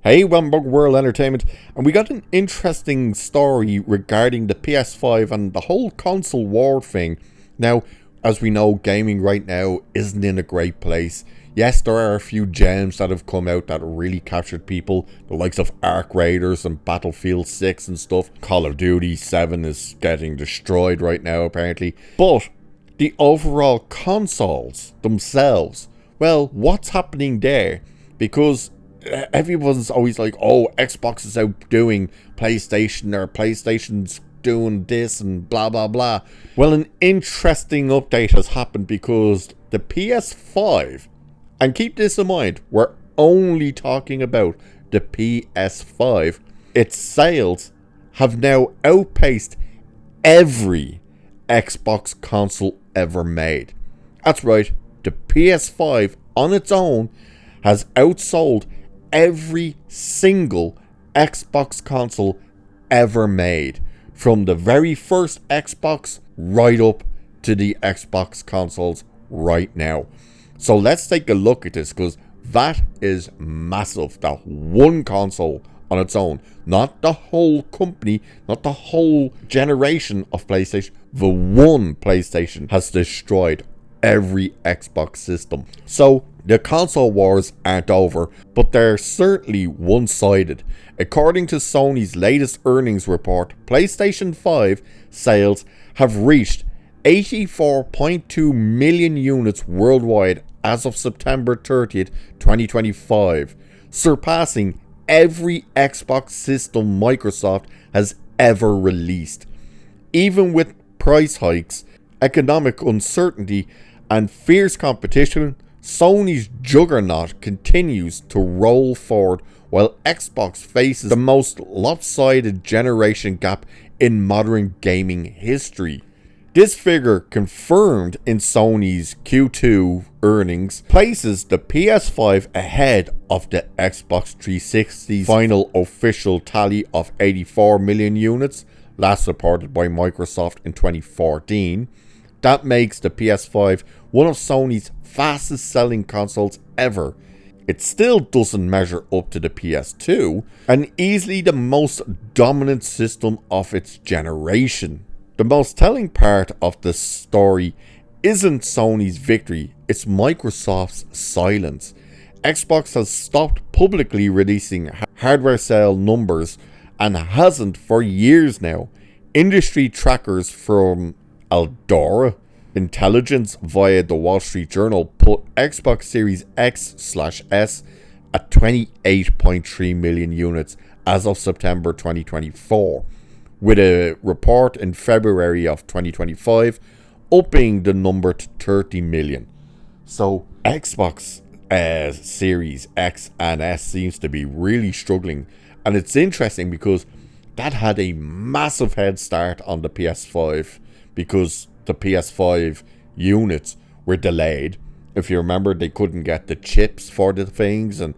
Hey, Wamburg World Entertainment, and we got an interesting story regarding the PS5 and the whole console war thing. Now, as we know, gaming right now isn't in a great place. Yes, there are a few gems that have come out that really captured people, the likes of Ark Raiders and Battlefield 6 and stuff. Call of Duty 7 is getting destroyed right now, apparently. But the overall consoles themselves, well, what's happening there? Because everyone's always like, oh, Xbox is outdoing PlayStation, or PlayStation's doing this and blah blah blah. Well, an interesting update has happened because the PS5, and keep this in mind, we're only talking about the PS5, its sales have now outpaced every Xbox console ever made. That's right, the PS5 on its own has outsold every single Xbox console ever made, from the very first Xbox right up to the Xbox consoles right now. So let's take a look at this, because that is massive. That one console on its own, not the whole company, not the whole generation of PlayStation. The one PlayStation has destroyed every Xbox system. So the console wars aren't over, but they're certainly one-sided. According to Sony's latest earnings report, PlayStation 5 sales have reached 84.2 million units worldwide as of September 30th, 2025, surpassing every Xbox system Microsoft has ever released. Even with price hikes, economic uncertainty, and fierce competition, Sony's juggernaut continues to roll forward while Xbox faces the most lopsided generation gap in modern gaming history. This figure, confirmed in Sony's Q2 earnings, places the PS5 ahead of the Xbox 360's final official tally of 84 million units, last reported by Microsoft in 2014. That makes the PS5 one of Sony's fastest selling consoles ever. It still doesn't measure up to the PS2, and easily the most dominant system of its generation. The most telling part of the story isn't Sony's victory, it's Microsoft's silence. Xbox has stopped publicly releasing hardware sale numbers, and hasn't for years now. Industry trackers from Eldora Intelligence via the Wall Street Journal put Xbox Series X/S at 28.3 million units as of September 2024, with a report in February of 2025 upping the number to 30 million. So Xbox Series X and S seems to be really struggling, and it's interesting because that had a massive head start on the PS5, because the PS5 units were delayed. If you remember, they couldn't get the chips for the things, and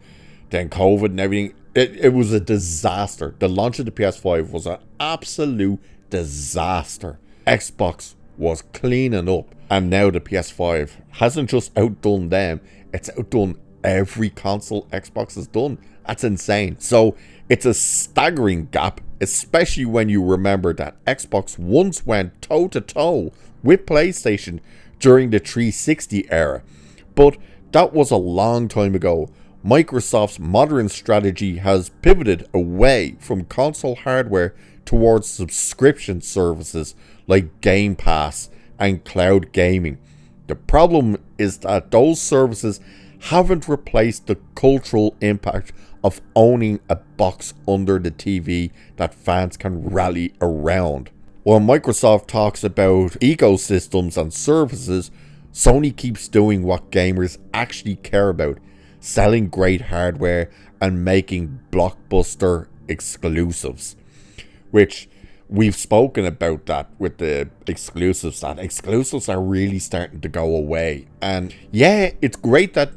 then COVID and everything. It was a disaster. The launch of the PS5 was an absolute disaster. Xbox was cleaning up, and now the PS5 hasn't just outdone them, it's outdone every console Xbox has done. That's insane. So it's a staggering gap, especially when you remember that Xbox once went toe-to-toe with PlayStation during the 360 era. But that was a long time ago. Microsoft's modern strategy has pivoted away from console hardware towards subscription services like Game Pass and cloud gaming. The problem is that those services haven't replaced the cultural impact of owning a box under the TV that fans can rally around. While Microsoft talks about ecosystems and services, Sony keeps doing what gamers actually care about: selling great hardware and making blockbuster exclusives. Which we've spoken about that with the exclusives, that exclusives are really starting to go away. And yeah, it's great that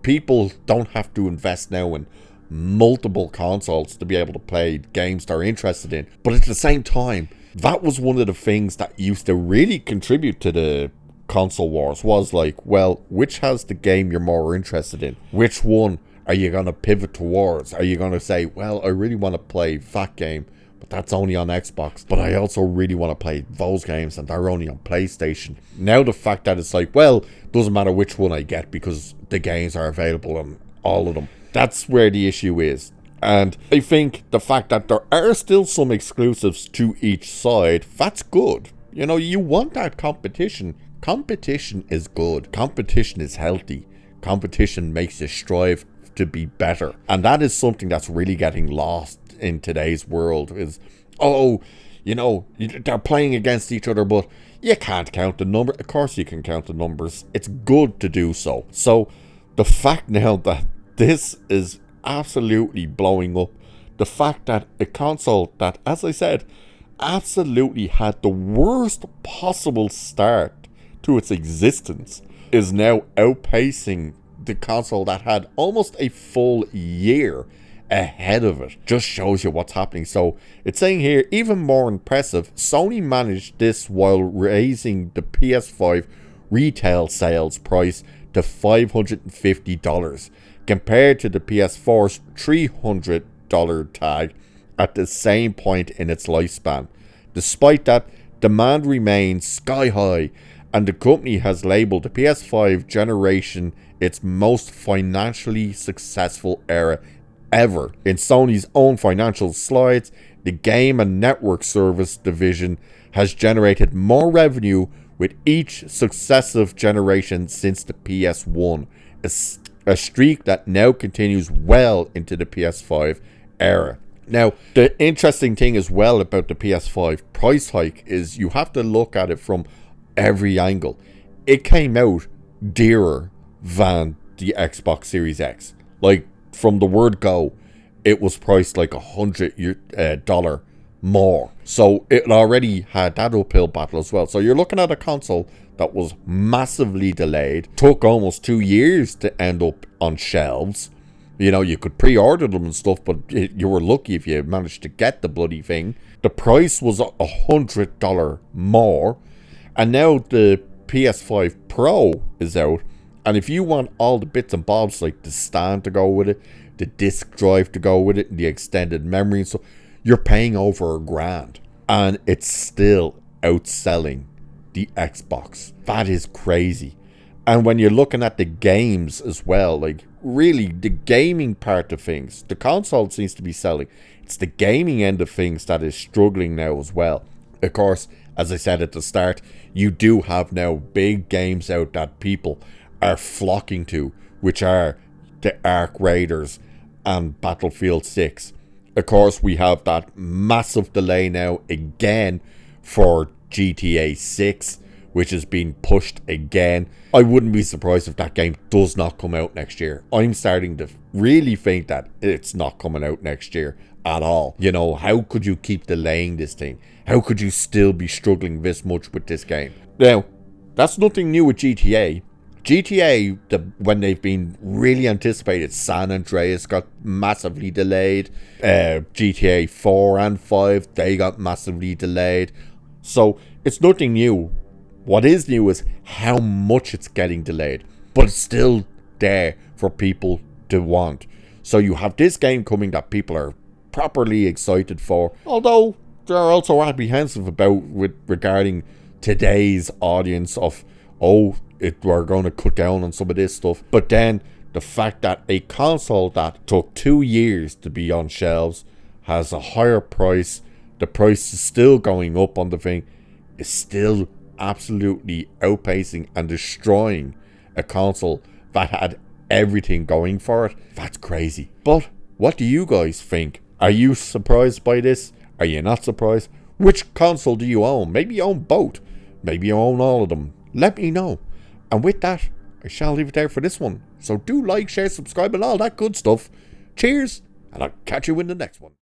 people don't have to invest now in multiple consoles to be able to play games they're interested in. But at the same time, that was one of the things that used to really contribute to the console wars, was like, well, which has the game you're more interested in? Which one are you going to pivot towards? Are you going to say, well, I really want to play that game, but that's only on Xbox, but I also really want to play those games and they're only on PlayStation. Now the fact that it's like, well, doesn't matter which one I get because the games are available on all of them. That's where the issue is. And I think the fact that there are still some exclusives to each side, that's good. You know, you want that competition. Competition is good. Competition is healthy. Competition makes you strive to be better. And that is something that's really getting lost in today's world is, oh, you know, they're playing against each other, but you can't count the number. Of course you can count the numbers. It's good to do so. So the fact now that this is absolutely blowing up, the fact that a console that, as I said, absolutely had the worst possible start to its existence is now outpacing the console that had almost a full year ahead of it. Just shows you what's happening. So it's saying here, even more impressive, Sony managed this while raising the PS5 retail sales price to $550 compared to the PS4's $300 tag at the same point in its lifespan. Despite that, demand remains sky high, and the company has labeled the PS5 generation its most financially successful era ever. In Sony's own financial slides, the game and network service division has generated more revenue with each successive generation since the PS1, a streak that now continues well into the PS5 era. Now, the interesting thing as well about the PS5 price hike is you have to look at it from every angle. It came out dearer than the Xbox Series X. Like, from the word go, it was priced like $100 more. So it already had that uphill battle as well. So you're looking at a console that was massively delayed, took almost 2 years to end up on shelves. You know, you could pre-order them and stuff, but you were lucky if you managed to get the bloody thing. The price was $100 more. And now the PS5 Pro is out. And if you want all the bits and bobs, like the stand to go with it, the disk drive to go with it, and the extended memory and stuff, you're paying over $1,000. And it's still outselling the Xbox. That is crazy. And when you're looking at the games as well, like really the gaming part of things, the console seems to be selling. It's the gaming end of things that is struggling now as well. Of course, as I said at the start, you do have now big games out that people are flocking to, which are the Ark Raiders and Battlefield 6. Of course, we have that massive delay now again for GTA 6, which has been pushed again. I wouldn't be surprised if that game does not come out next year. I'm starting to really think that it's not coming out next year at all. You know, how could you keep delaying this thing? How could you still be struggling this much with this game? Now, that's nothing new with GTA. GTA, when they've been really anticipated, San Andreas got massively delayed. GTA 4 and 5, they got massively delayed. So, it's nothing new. What is new is how much it's getting delayed. But it's still there for people to want. So you have this game coming that people are properly excited for. Although, they're also apprehensive about regarding today's audience of, oh, we're going to cut down on some of this stuff. But then the fact that a console that took 2 years to be on shelves has a higher price, the price is still going up on the thing, is still absolutely outpacing and destroying a console that had everything going for it. That's crazy. But what do you guys think? Are you surprised by this? Are you not surprised? Which console do you own? Maybe you own both. Maybe you own all of them. Let me know. And with that, I shall leave it there for this one. So do like, share, subscribe, and all that good stuff. Cheers, and I'll catch you in the next one.